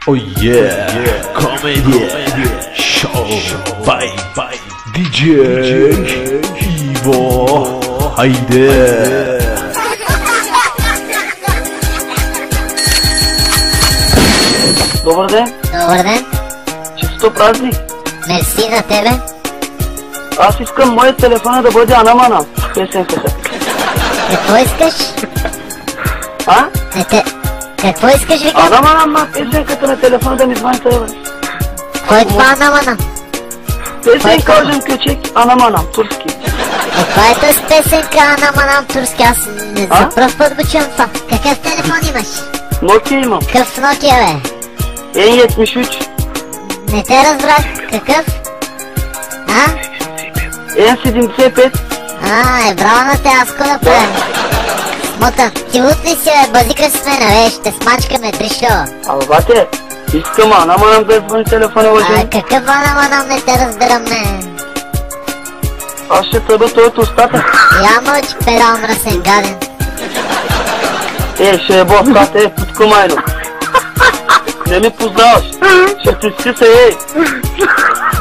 Oh yeah, Comedy Show by DJ Ivo. Haydi. Добър ден. Добър ден. Чисто празник. Мерси на тебе. Аз искам моят телефон да бъде Анамана. Песенката. Какво искаш? А? Какво искаш, викам? Анамана, песенката на телефона да ми звъни тебе. Кой е това Анамана? Песенка Ожен Кючек, Анамана, турски. Каква е тази песенка Анаманам турски? Аз не за пръв път го чувам това. Какъв телефон имаш? Nokia имам. Какъв Nokia, бе? N73. Не те разбрах. Какъв? А? N75. Браво на те, аз кода правя. Смотан, ти лут ли си, бе? Базика с мене, бе, ще смачкаме, трищо. Бате, искам Анаманам да звъни телефона, Ожен. Какъв Анаманам, не те разбирам, не. Аз ще тъба той от устата. Я мълчи, педал мръсен гаден. Ще е устата, подкумайно. Не ми познаваш. Ще ти скъса,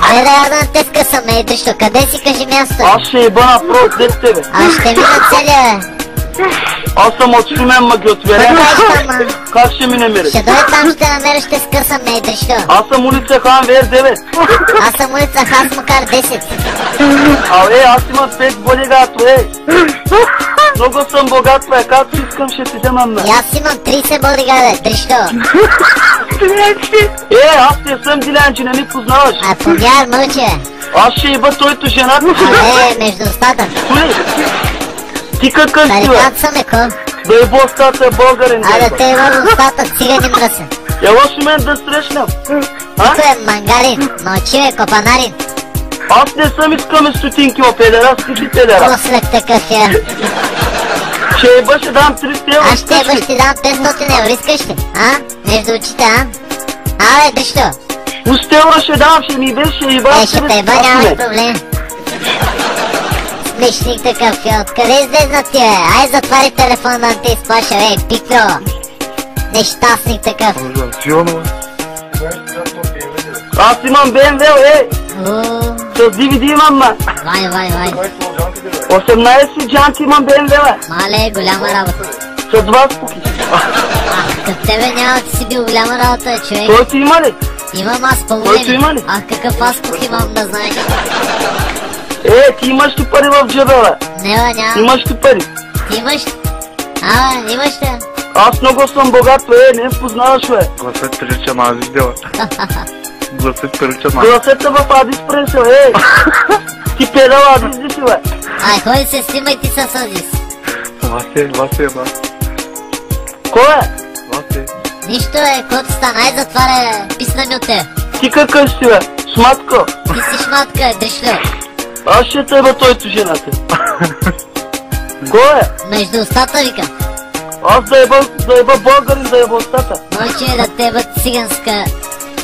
Айде да я да те скъсам, дрищо, къде си, кажи място? Аз ще еба направо след тебе. Аз ще мина целия, бе. Аз съм от Шумен, ма ги отверя. Как ще ми намериш? Ще дойде там, ще намериш, ще скъсам, дрищо. Аз съм улица Хан Вер 9. Аз съм улица Хас Макар 10. Аз имам 5 бодигато, Много съм богат, бе, както искам ще ти вземам, бе. И аз имам 30 бодигаде, дрищо. Аз не съм дилянчи, не ми познаваш. Помяр, мълче. Аз ще еба тойто жената. Между устата. Ти какъв си, бе? Тарикат съм, ко? Да еба устата, българин, да те еба устата, цигани мръсен. Ела с мен да срещнам. Тук е мангарин, мълчи, бе, копанарин. Аз не съм искаме стотинки, педерас, ти педерас. Послед такъв я. Ще еба, ще дам 300 евро. Аз ще еба, ще дам 500 евро, искаш ли? Между очите, бе, дрищо. 100 евро ще дам, ще ми беше, ще еба. Ще те еба, нямаш проблем. Смешник такъв, откъде излезна ти, бе? Ай, затвари телефона да те изплаша, бе, пикро. Нещастник такъв. Аз имам BMW, с DVD имам, ма. Вай. 18 джанти имам BMW, бе. Мале, голяма работа. С два спуки. Като тебе няма, ти си бил голяма работа, човек. Той ти има ли? Имам аз по-големи. Какъв аз пук имам, да знаеш. Ти имаш ли пари в джеба, бе? Не, бе, няма. Имаш ли пари? Ти имаш ли? Имаш ли? Аз много съм богат, бе, не познаваш, бе. Гласът прилича на Адис Дела. Гласът прилича на... Гласът е в Адис Пресел, Ти педал Адис си, бе. Ходи се, снимай ти с Адис. Васе, ба. Кой е? Васе. Нищо, бе, който стана, затваря, писна ми от те. Ти какъв си, бе? Шматко? Ти си шматка, дришло. Аз ще теба тойто жената. Кой е? Между устата, вика. Аз да еба българин, да еба устата. Мълче да теба циганска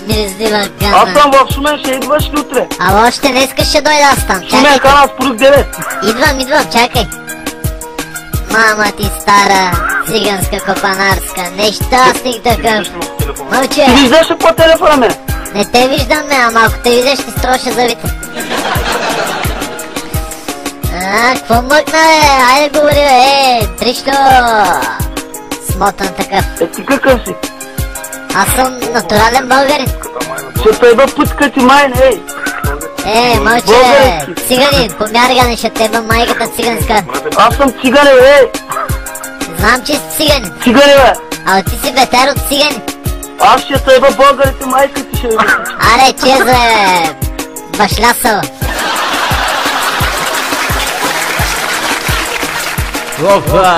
миризлива гана. Аз съм в Шумен, ще идваш ли утре? Още днеска ще дойда аз там, чакай. Шумен, кана с Прук 9. Идвам, чакай. Мама ти стара, циганска копанарска, нещастник такъв. Мълче. Ти виждаш ли по телефона, ме? Не те виждам, малко те видиш, ще строша зъбите. Какво мъкна, бе? Айде говори, бе, трищо. Смотан такъв. Ти какъв си? Аз съм натурален българин. Ще теба путка ти майна, мълче, циганин, помяргане, ще теба майката циганска. Аз съм цигане, бе. Знам, че си циганин. Цигане, бе. Ти си бетер от цигани. Аз ще теба българите, майка ти ще видиш. Чезе, башлясала.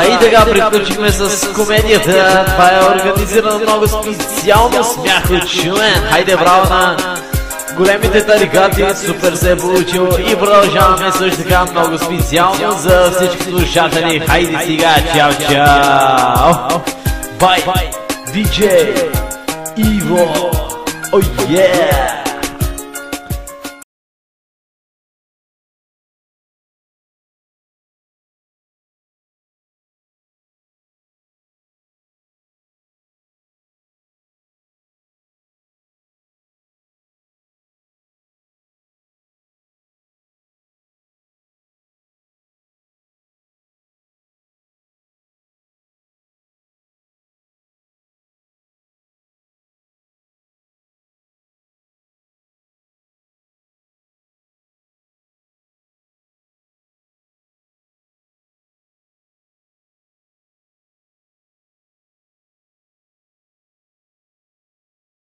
И така приключихме с комедията. Това е организирано много специално смях от Шумен. Хайде, браво на големите тарикати, супер се е получил. И продължаваме също така много специално за всички слушатели. Хайде сега, чао! Бай, DJ Иво! Oh yeah!